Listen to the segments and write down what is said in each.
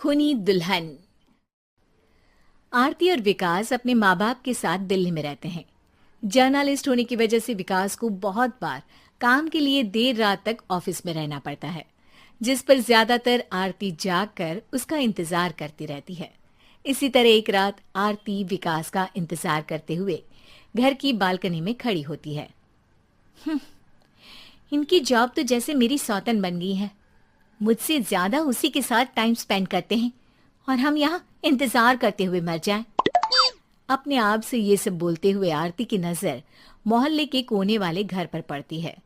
खूनी दुल्हन। आरती और विकास अपने माँ बाप के साथ दिल्ली में रहते हैं। जर्नलिस्ट होने की वजह से विकास को बहुत बार काम के लिए देर रात तक ऑफिस में रहना पड़ता है, जिस पर ज्यादातर आरती जाग कर उसका इंतजार करती रहती है। इसी तरह एक रात आरती विकास का इंतजार करते हुए घर की बालकनी में खड़ी होती है। इनकी जॉब तो जैसे मेरी सौतन बन गई है। मुझसे ज्यादा उसी के साथ टाइम स्पेंड करते हैं और हम यहाँ इंतजार करते हुए मर जाएं। अपने आप से ये सब बोलते हुए आरती की नजर मोहल्ले के कोने वाले घर पर पड़ती है,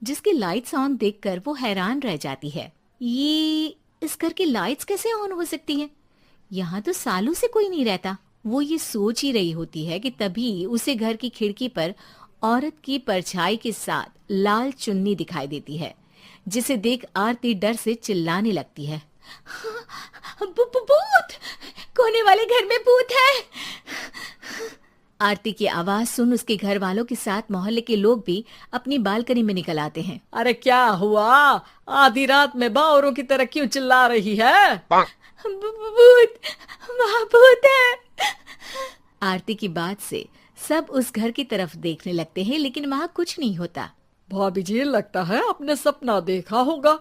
जिसकी लाइट्स ऑन देखकर वो हैरान रह जाती है। ये इस घर की लाइट्स कैसे ऑन हो सकती हैं? यहाँ तो सालों से कोई नहीं रहता। वो ये सोच ही रही होती है कि तभी उसे घर की खिड़की पर औरत की परछाई के साथ लाल चुन्नी दिखाई देती है, जिसे देख आरती डर से चिल्लाने लगती है। भूत! कोने वाले घर में भूत है! आरती की आवाज सुन उसके घर वालों के साथ मोहल्ले के लोग भी अपनी बालकनी में निकल आते हैं। अरे क्या हुआ? आधी रात में बावरों की तरह क्यों चिल्ला रही है? भूत! वहाँ भूत है! आरती की बात से सब उस घर की तरफ देखने लगते हैं, लेकिन वहाँ कुछ नहीं होता। भाभी जी, लगता है आपने सपना देखा होगा।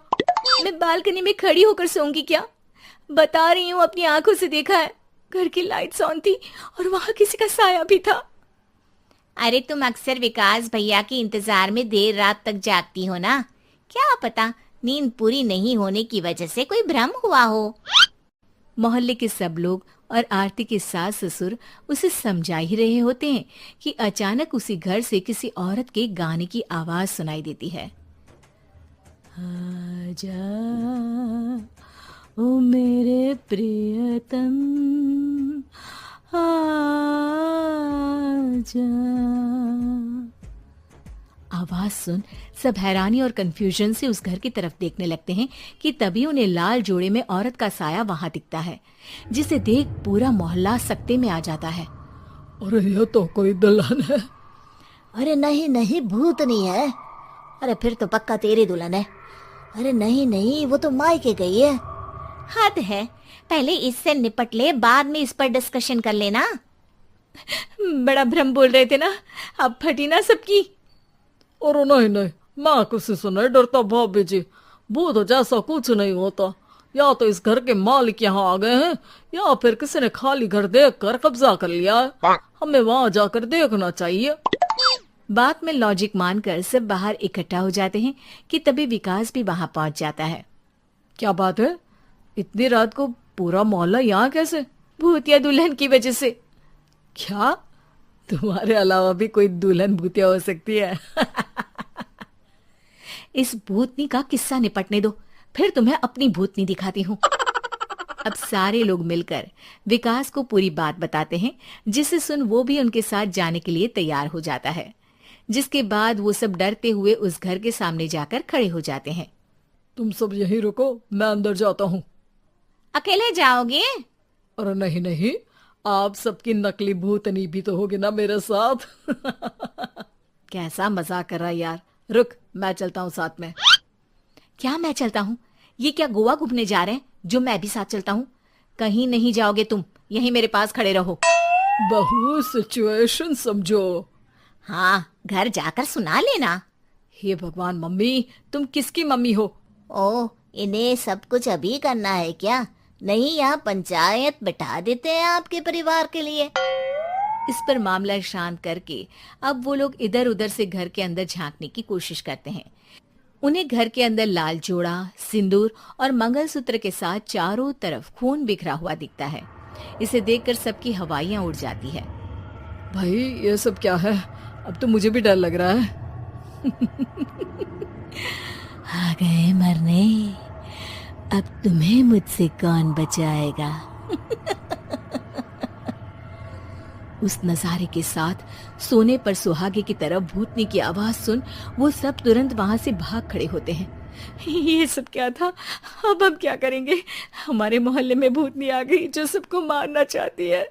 मैं बालकनी में खड़ी होकर सोऊंगी क्या? बता रही हूँ, अपनी आंखों से देखा है। घर की लाइट्स ऑन थी और वहाँ किसी का साया भी था। अरे तुम अक्सर विकास भैया के इंतजार में देर रात तक जागती हो ना, क्या पता नींद पूरी नहीं होने की वजह से कोई भ्रम हुआ हो। मोहल्ले के सब लोग और आरती के सास ससुर उसे समझा ही रहे होते हैं कि अचानक उसी घर से किसी औरत के गाने की आवाज सुनाई देती है। आजा ओ मेरे प्रियतम, आजा। आवाज सुन सब हैरानी और कंफ्यूजन से उस घर की तरफ देखने लगते हैं कि तभी उन्हें लाल जोड़े में औरत का साया वहां दिखता है, जिसे देख पूरा मोहल्ला सकते में आ जाता है। अरे ये तो कोई दुल्हन है। अरे नहीं नहीं, भूत नहीं है। अरे फिर तो पक्का तेरी दुल्हन है। अरे नहीं नहीं, वो तो मायके गई है। हद है, पहले इससे निपट ले, बाद में इस पर डिस्कशन कर लेना। बड़ा भ्रम बोल रहे थे ना, अब फटी ना सबकी। और नहीं नहीं, मैं किसी से नहीं डरता भाभी जी। भूत जैसा कुछ नहीं होता। या तो इस घर के मालिक यहाँ आ गए हैं, या फिर किसी ने खाली घर देख कर कब्जा कर लिया है। हमें वहाँ जाकर देखना चाहिए। बात में लॉजिक मानकर सब बाहर इकट्ठा हो जाते हैं कि तभी विकास भी वहां पहुंच जाता है। क्या बात है? इतनी रात को पूरा मोहल्ला यहाँ कैसे? भूतिया दुल्हन की वजह से। क्या तुम्हारे अलावा भी कोई दुल्हन भूतिया हो सकती है? इस भूतनी का किस्सा निपटने दो, फिर तुम्हें अपनी भूतनी दिखाती हूँ। अब सारे लोग मिलकर विकास को पूरी बात बताते हैं, जिसे सुन वो भी उनके साथ जाने के लिए तैयार हो जाता है। जिसके बाद वो सब डरते हुए उस घर के सामने जाकर खड़े हो जाते हैं। तुम सब यहीं रुको, मैं अंदर जाता हूँ। अकेले जाओगे? अरे नहीं नहीं, आप सबकी नकली भूतनी भी तो होगी ना मेरे साथ। कैसा मजाक कर रहा है यार। रुक, मैं चलता हूँ साथ में। क्या मैं चलता हूँ? ये क्या गोवा घूमने जा रहे हैं जो मैं भी साथ चलता हूँ? कहीं नहीं जाओगे तुम, यहीं मेरे पास खड़े रहो। बहू, सिचुएशन समझो। हाँ, घर जाकर सुना लेना। हे भगवान, मम्मी तुम किसकी मम्मी हो? ओ, इन्हें सब कुछ अभी करना है क्या? नहीं, यहाँ पंचायत बैठा देते हैं आपके परिवार के लिए। इस पर मामला शांत करके अब वो लोग इधर उधर से घर के अंदर झांकने की कोशिश करते हैं। उन्हें घर के अंदर लाल जोड़ा, सिंदूर और मंगलसूत्र के साथ चारों तरफ खून बिखरा हुआ दिखता है। इसे देखकर सबकी हवाइयां उड़ जाती है। भाई ये सब क्या है? अब तो मुझे भी डर लग रहा है। आ गए मरने, अब तुम्हें मुझसे कौन बचाएगा? उस नजारे के साथ सोने पर सुहागे की तरफ भूतनी की आवाज सुन वो सब तुरंत वहां से भाग खड़े होते हैं। ये सब क्या था? अब हम क्या करेंगे? हमारे मोहल्ले में भूतनी आ गई जो सबको मारना चाहती है।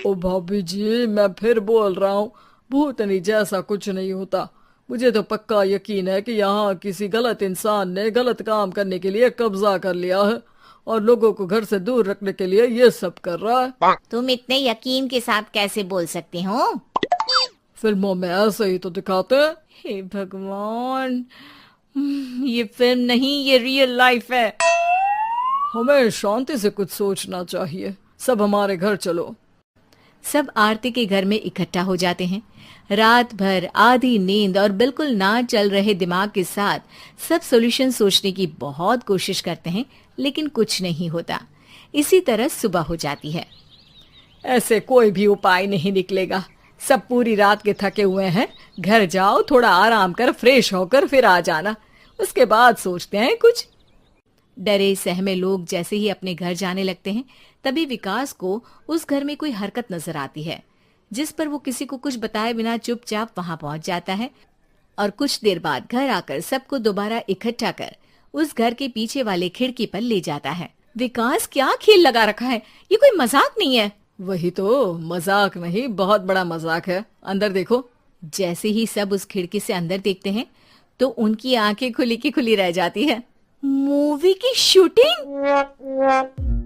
ओ भाभी जी, मैं फिर बोल रहा हूँ, भूतनी जैसा कुछ नहीं होता। मुझे तो पक्का यकीन है कि यहाँ किसी गलत इंसान ने गलत काम करने के लिए कब्जा कर लिया है और लोगों को घर से दूर रखने के लिए ये सब कर रहा है। तुम इतने यकीन के साथ कैसे बोल सकते हो? फिल्मों में ऐसे ही तो दिखाते हैं। हे भगवान, ये फिल्म नहीं, ये रियल लाइफ है। हमें शांति से कुछ सोचना चाहिए। सब हमारे घर चलो। सब आरती के घर में इकट्ठा हो जाते हैं। रात भर आधी नींद और बिल्कुल ना चल रहे दिमाग के साथ सब सॉल्यूशन सोचने की बहुत कोशिश करते हैं, लेकिन कुछ नहीं होता। इसी तरह सुबह हो जाती है। ऐसे कोई भी उपाय नहीं निकलेगा। सब पूरी रात के थके हुए हैं। घर जाओ, थोड़ा आराम कर, फ्रेश होकर फिर आ जाना, उसके बाद सोचते हैं कुछ। डरे सहमे लोग जैसे ही अपने घर जाने लगते हैं, तभी विकास को उस घर में कोई हरकत नजर आती है, जिस पर वो किसी को कुछ बताए बिना चुपचाप वहां पहुंच जाता है और कुछ देर बाद घर आकर सबको दोबारा इकट्ठा कर उस घर के पीछे वाले खिड़की पर ले जाता है। विकास, क्या खेल लगा रखा है? ये कोई मजाक नहीं है। वही तो, मजाक नहीं, बहुत बड़ा मजाक है। अंदर देखो। जैसे ही सब उस खिड़की से अंदर देखते हैं तो उनकी आंखें खुली की खुली रह जाती है। मूवी की शूटिंग!